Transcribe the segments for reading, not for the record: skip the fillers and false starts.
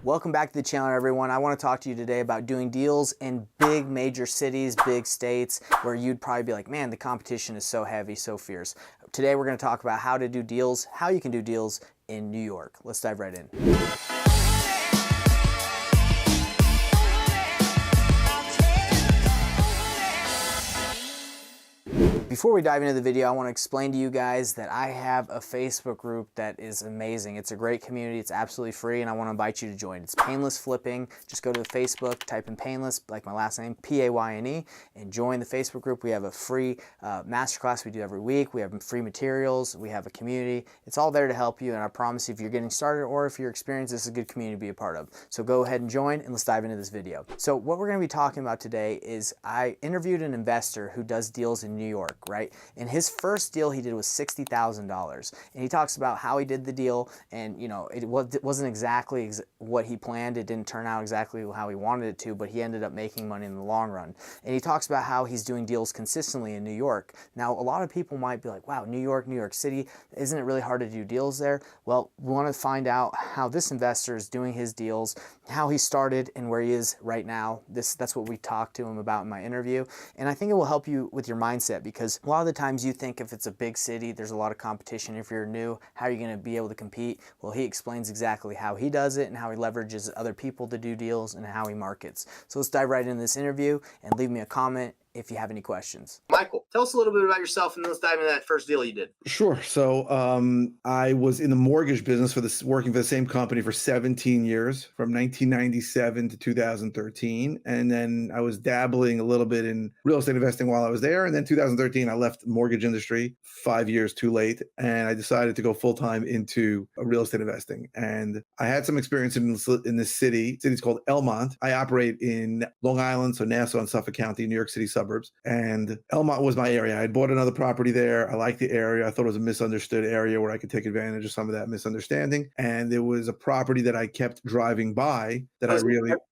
Welcome back to the channel, everyone. I want to talk to you today about doing deals in big major cities, big states, where you'd probably be like, man, the competition is so heavy, so fierce. Today we're going to talk about how to do deals, how you can do deals in New York. Let's dive right in. Before we dive into the video, I want to explain to you guys that I have a Facebook group that is amazing. It's a great community. It's absolutely free, and I want to invite you to join. It's Painless Flipping. Just go to Facebook, type in Painless, like my last name, P-A-Y-N-E, and join the Facebook group. We have a free masterclass we do every week. We have free materials. We have a community. It's all there to help you, and I promise you, if you're getting started or if you're experienced, this is a good community to be a part of. So go ahead and join, and let's dive into this video. So what we're going to be talking about today is I interviewed an investor who does deals in New York, right? And his first deal he did was $60,000. And he talks about how he did the deal, and you know, it wasn't exactly what he planned. It didn't turn out exactly how he wanted it to, but he ended up making money in the long run. And he talks about how he's doing deals consistently in New York. Now, a lot of people might be like, wow, New York City, isn't it really hard to do deals there? Well, we want to find out how this investor is doing his deals, how he started and where he is right now. That's what we talked to him about in my interview. And I think it will help you with your mindset, because a lot of the times you think if it's a big city, there's a lot of competition. If you're new, how are you going to be able to compete? Well, he explains exactly how he does it and how he leverages other people to do deals and how he markets. So let's dive right into this interview, and leave me a comment if you have any questions. Michael, tell us a little bit about yourself, and then let's dive into that first deal you did. Sure. So I was in the mortgage business working for the same company for 17 years, from 1997 to 2013. And then I was dabbling a little bit in real estate investing while I was there. And then 2013, I left the mortgage industry 5 years too late. And I decided to go full time into real estate investing. And I had some experience in this city. The city's called Elmont. I operate in Long Island, so Nassau and Suffolk County, New York City suburbs. And Elmont was my area. I had bought another property there. I liked the area. I thought it was a misunderstood area where I could take advantage of some of that misunderstanding. And there was a property that I kept driving by that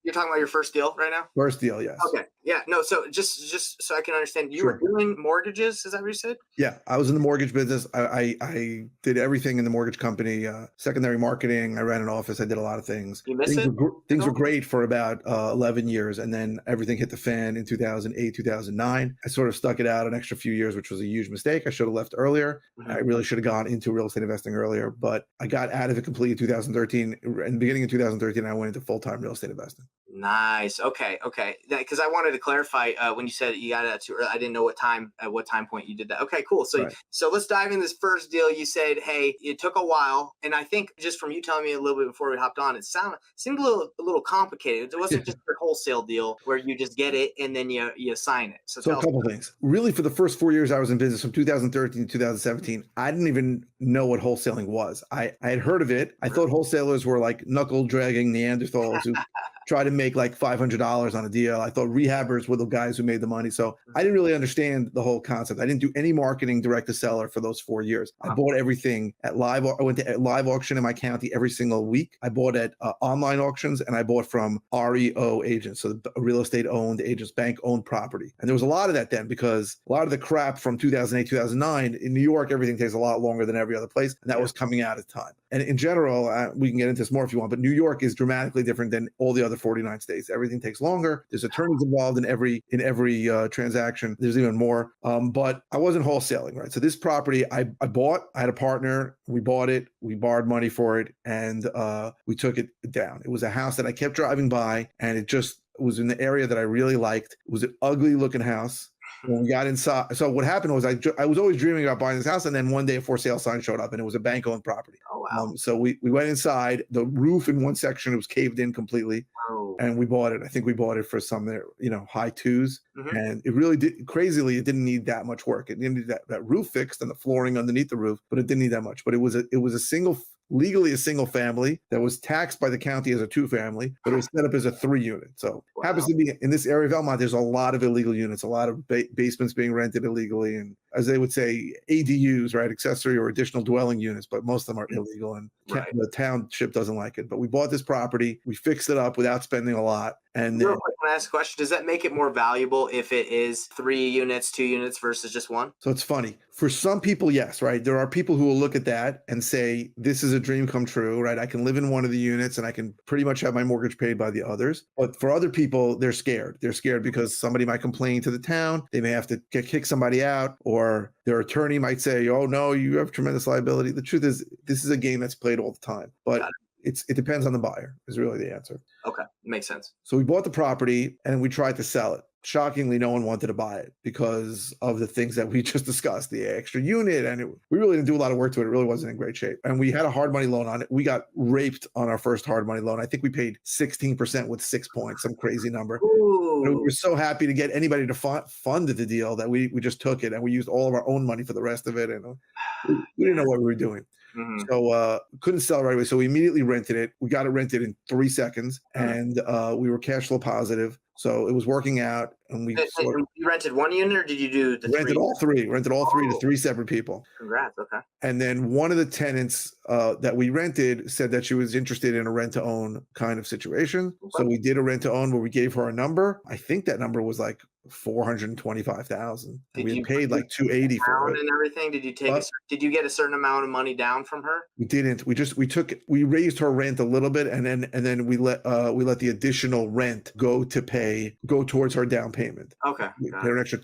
You're talking about your first deal right now? First deal, yes. Okay. Yeah. No. So just so I can understand, you were doing mortgages. Is that what you said? Yeah, I was in the mortgage business. I did everything in the mortgage company, secondary marketing. I ran an office. I did a lot of things. You miss it? Things were great for about 11 years. And then everything hit the fan in 2008, 2009. I sort of stuck it out an extra few years, which was a huge mistake. I should have left earlier. Mm-hmm. I really should have gone into real estate investing earlier, but I got out of it completely in 2013. In the beginning of 2013, I went into full-time real estate investing. Nice. Okay. Because I wanted to clarify when you said you got it too early. I didn't know at what time point you did that. Okay, cool. So So let's dive in this first deal. You said, hey, it took a while, and I think just from you telling me a little bit before we hopped on, it seemed a little complicated. It wasn't just a wholesale deal where you just get it and then you sign it. So a couple things. Really, for the first 4 years I was in business, from 2013 to 2017, I didn't even know what wholesaling was. I had heard of it. I thought wholesalers were like knuckle dragging Neanderthals who try to make like $500 on a deal. I thought rehabbers were the guys who made the money. So I didn't really understand the whole concept. I didn't do any marketing direct to seller for those 4 years. I bought everything at live. I went to live auction in my county every single week. I bought at online auctions, and I bought from REO agents, so real estate owned agents, bank owned property. And there was a lot of that then, because a lot of the crap from 2008, 2009 in New York, everything takes a lot longer than every other place. And that was coming out at the time. And in general, we can get into this more if you want, but New York is dramatically different than all the other 49 states. Everything takes longer. There's attorneys involved in every transaction. There's even more. But I wasn't wholesaling, right? So this property I bought. I had a partner. We bought it. We borrowed money for it, and we took it down. It was a house that I kept driving by, and it just was in the area that I really liked. It was an ugly looking house. When we got inside, so what happened was I was always dreaming about buying this house, and then one day a for sale sign showed up, and it was a bank-owned property. Oh, wow. So we went inside. The roof in one section, it was caved in completely, and we bought it. I think we bought it for some, high twos, and it really did. Crazily, it didn't need that much work. It needed that roof fixed and the flooring underneath the roof, but it didn't need that much. But it was legally a single family that was taxed by the county as a 2-family, but it was set up as a 3-unit. So happens to be in this area of Elmont, there's a lot of illegal units, a lot of basements being rented illegally. And as they would say, ADUs, right? Accessory or additional dwelling units, but most of them are illegal and Right. the township doesn't like it. But we bought this property, we fixed it up without spending a lot. And Real then, quick, can I ask a question? Does that make it more valuable if it is 3 units, 2 units versus just one? so it's funny. For some people, yes, right? There are people who will look at that and say, this is a dream come true, right? I can live in one of the units and I can pretty much have my mortgage paid by the others. But for other people, they're scared. They're scared because somebody might complain to the town. They may have to kick somebody out, or their attorney might say, oh, no, you have tremendous liability. The truth is, this is a game that's played all the time. But Got it depends on the buyer, is really the answer. Okay, makes sense. So we bought the property and we tried to sell it. Shockingly, no one wanted to buy it because of the things that we just discussed, the extra unit. And we really didn't do a lot of work to it. It really wasn't in great shape. And we had a hard money loan on it. We got raped on our first hard money loan. I think we paid 16% with 6 points, some crazy number. And we Ooh. were so happy to get anybody to fund the deal that we just took it and we used all of our own money for the rest of it. And we didn't know what we were doing. Mhm. So couldn't sell right away. So we immediately rented it. We got it rented in 3 seconds and we were cash flow positive. So it was working out and we You rented 1 unit or did you do the rented 3? all three, to Oh. 3 separate people. Congrats, okay. And then one of the tenants that we rented said that she was interested in a rent to own kind of situation. So we did a rent to own where we gave her a number. I think that number was like 425,000. And we had paid like 280 for it. And everything? Did you did you get a certain amount of money down from her? We didn't. We raised her rent a little bit, and then we let the additional rent go towards her down payment. Okay. We paid an extra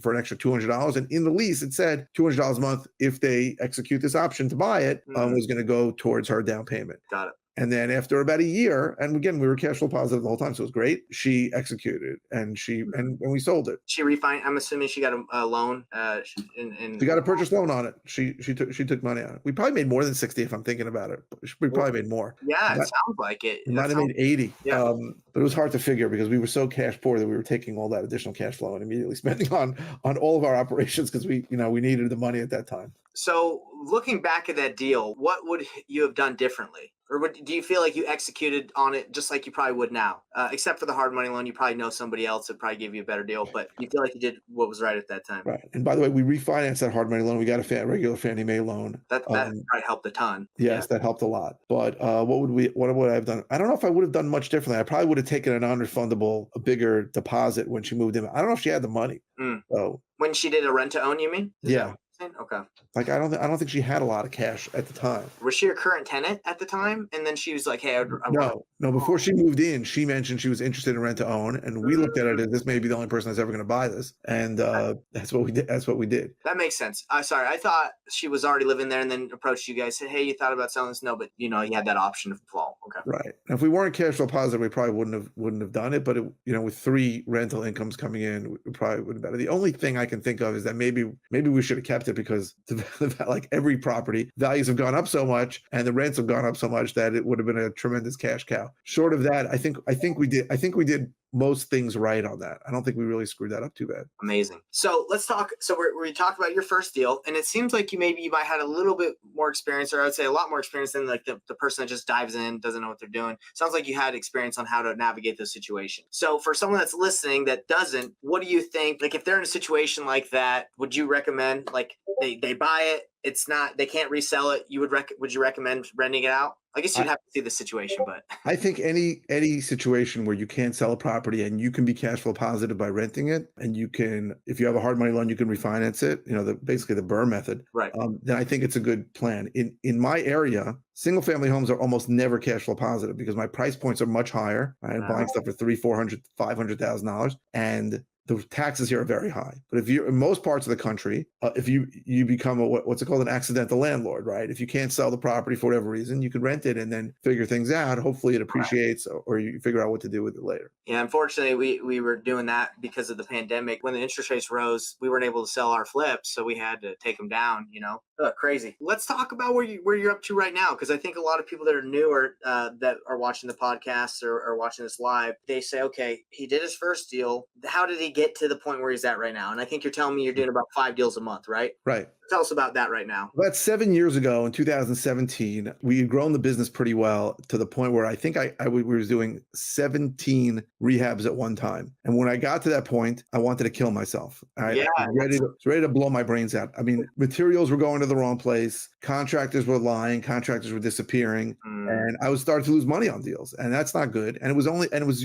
for an extra $200, and in the lease it said $200 a month if they execute this option to buy it was going to go towards her down payment. Got it. And then after about a year, and again, we were cash flow positive the whole time, so it was great. She executed, and and we sold it. She refinanced. I'm assuming she got a loan. She got a purchase loan on it. She took money on it. We probably made more than 60 if I'm thinking about it. We probably made more. Yeah, it sounds like it. We might have made 80. Yeah. But it was hard to figure because we were so cash poor that we were taking all that additional cash flow and immediately spending on all of our operations because we needed the money at that time. So looking back at that deal, what would you have done differently? Or do you feel like you executed on it just like you probably would now? Except for the hard money loan, you probably know somebody else that probably give you a better deal, but you feel like you did what was right at that time. Right. And by the way, we refinanced that hard money loan. We got a regular Fannie Mae loan. That probably helped a ton. Yes, that helped a lot. But what would I have done? I don't know if I would have done much differently. I probably would have taken a non-refundable, a bigger deposit when she moved in. I don't know if she had the money. So when she did a rent to own, you mean? Yeah. Okay. Like I don't think she had a lot of cash at the time. Was she your current tenant at the time? And then she was like, "Hey, no. Before she moved in, she mentioned she was interested in rent to own, and we looked at it as this may be the only person that's ever going to buy this, and that's what we did. That's what we did. That makes sense. Sorry, I thought she was already living there, and then approached you guys, said, "Hey, you thought about selling this?" No, but you had that option of fall. Okay. Right. And if we weren't cash flow positive, we probably wouldn't have done it. But with 3 rental incomes coming in, we probably would have better. The only thing I can think of is that maybe we should have kept it because like every property, values have gone up so much and the rents have gone up so much that it would have been a tremendous cash cow. Short of that, I think we did most things right on that. I don't think we really screwed that up too bad. Amazing. So let's talk. So we talked about your first deal, and it seems like you might have had a little bit more experience, or I would say a lot more experience than like the person that just dives in, doesn't know what they're doing. Sounds like you had experience on how to navigate those situations. So for someone that's listening that doesn't, what do you think? Like if they're in a situation like that, would you recommend like they buy it? It's not, they can't resell it. Would you recommend renting it out? I guess you'd have to see the situation, but I think any situation where you can't sell a property and you can be cash flow positive by renting it, and you can, if you have a hard money loan, you can refinance it. Basically the BRRRR method. Right. Then I think it's a good plan. In my area, single family homes are almost never cash flow positive because my price points are much higher. I'm buying stuff for $300,000, $400,000, $500,000, and the taxes here are very high. But if you're in most parts of the country, if you become what's it called, an accidental landlord, right? If you can't sell the property for whatever reason, you can rent it and then figure things out. Hopefully it appreciates, or you figure out what to do with it later. Yeah, unfortunately, we were doing that because of the pandemic. When the interest rates rose, we weren't able to sell our flips, so we had to take them down. Crazy. Let's talk about where you're up to right now, because I think a lot of people that are newer that are watching the podcast or watching this live, they say, okay, he did his first deal. How did he get to the point where he's at right now? And I think you're telling me you're doing about 5 deals a month, right? Right. tell us about that right now. About 7 years ago in 2017, we had grown the business pretty well to the point where I think we were doing 17 rehabs at one time. And when I got to that point, I wanted to kill myself. I was ready to blow my brains out. I mean, materials were going to the wrong place. Contractors were lying. Contractors were disappearing. And I was starting to lose money on deals. And that's not good. And it was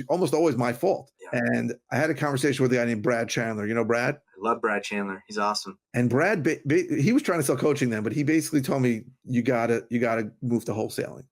almost always my fault. Yeah. And I had a conversation with a guy named Brad Chandler. You know Brad? I love Brad Chandler. He's awesome. And Brad, he was trying to sell coaching then, but he basically told me, you gotta move to wholesaling,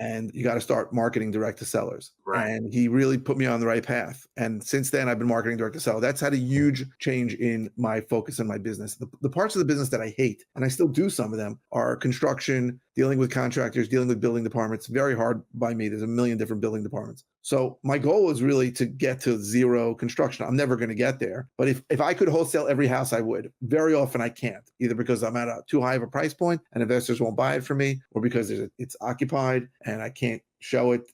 and you gotta start marketing direct to sellers. Right. And he really put me on the right path. And since then, I've been marketing direct to seller. That's had a huge change in my focus in my business. The parts of the business that I hate, and I still do some of them, are construction, dealing with contractors, dealing with building departments. Very hard by me. There's a million different building departments. So my goal is really to get to zero construction. I'm never going to get there. But if I could wholesale every house, I would. Very often I can't, either because I'm at too high of a price point and investors won't buy it from me, or because it's occupied and I can't show it.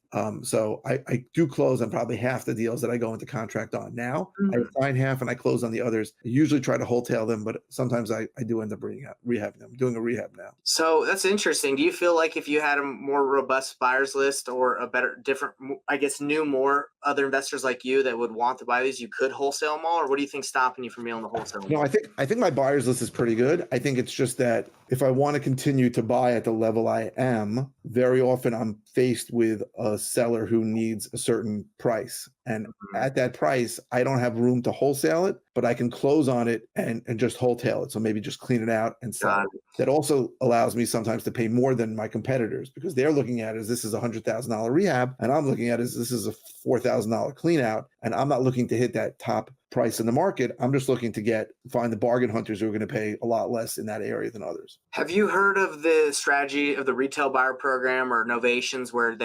So I do close on probably half the deals that I go into contract on now. I sign half and I close on the others. I usually try to wholesale them, but sometimes I do end up rehabbing them. I'm doing a rehab now. So that's interesting. Do you feel like if you had a more robust buyers list or a better, different, I guess, more other investors like you that would want to buy these, you could wholesale them all? Or what do you think stopping you from being able to wholesale them? No, I think my buyers list is pretty good. I think it's just that if I want to continue to buy at the level I am, very often I'm faced with a seller who needs a certain price. And at that price, I don't have room to wholesale it, but I can close on it and just wholesale it. So maybe just clean it out and sell it. That also allows me sometimes to pay more than my competitors, because they're looking at it as this is a $100,000 rehab, and I'm looking at it as this is a $4,000 clean out. And I'm not looking to hit that top price in the market. I'm just looking to find the bargain hunters who are going to pay a lot less in that area than others. Have you heard of the strategy of the retail buyer program or novations, where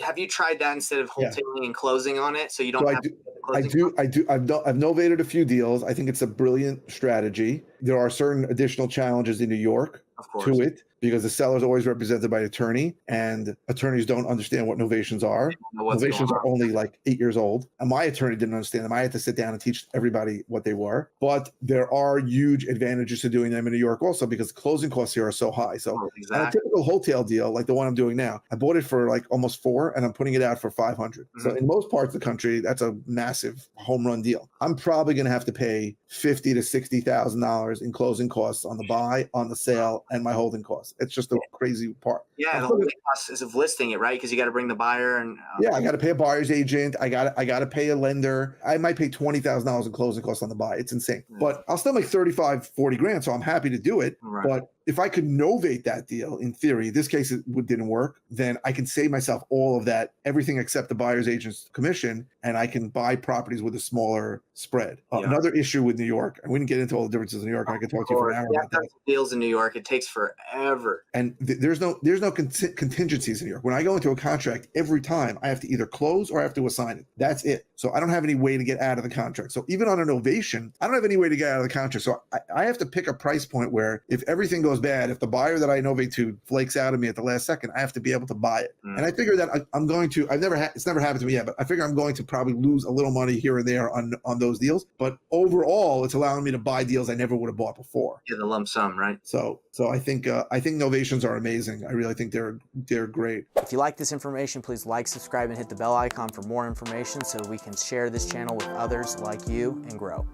have you tried that instead of wholesaling and closing on it? So you don't I've novated a few deals. I think it's a brilliant strategy. There are certain additional challenges in New York to it, because the seller is always represented by an attorney, and attorneys don't understand what novations are. Novations are only like 8 years old, and my attorney didn't understand them. I had to sit down and teach everybody what they were. But there are huge advantages to doing them in New York also, because closing costs here are so high. So on a typical wholesale deal, like the one I'm doing now, I bought it for like almost $4,000 and I'm putting it out for $500. So in most parts of the country, that's a massive home run deal. I'm probably going to have to pay $50,000 to $60,000 in closing costs on the buy, on the sale, and my holding costs. It's just a crazy part. Yeah, the holding cost is of listing it, right? Because you got to bring the buyer and I got to pay a buyer's agent. I got to pay a lender. I might pay $20,000 in closing costs on the buy. It's insane. But I'll still make 35, 40 grand. So I'm happy to do it. Right. But if I could novate that deal, in theory, this case it didn't work, then I can save myself all of that, everything except the buyer's agent's commission, and I can buy properties with a smaller spread. Another issue with New York, and we didn't get into all the differences in New York. I could talk to you for an hour about that. Deals in New York, it takes forever. And there's no contingencies in New York. When I go into a contract, every time I have to either close or I have to assign it. That's it. So I don't have any way to get out of the contract. So even on a novation, I don't have any way to get out of the contract. So I have to pick a price point where if everything goes bad, if the buyer that I novate to flakes out of me at the last second, I have to be able to buy it. And I figure that I'm going to, it's never happened to me yet, but I figure I'm going to probably lose a little money here and there on those deals. But overall, it's allowing me to buy deals I never would have bought before. Yeah, the lump sum, right? So I think novations are amazing. I really think they're great. If you like this information, please like, subscribe, and hit the bell icon for more information so we can share this channel with others like you and grow.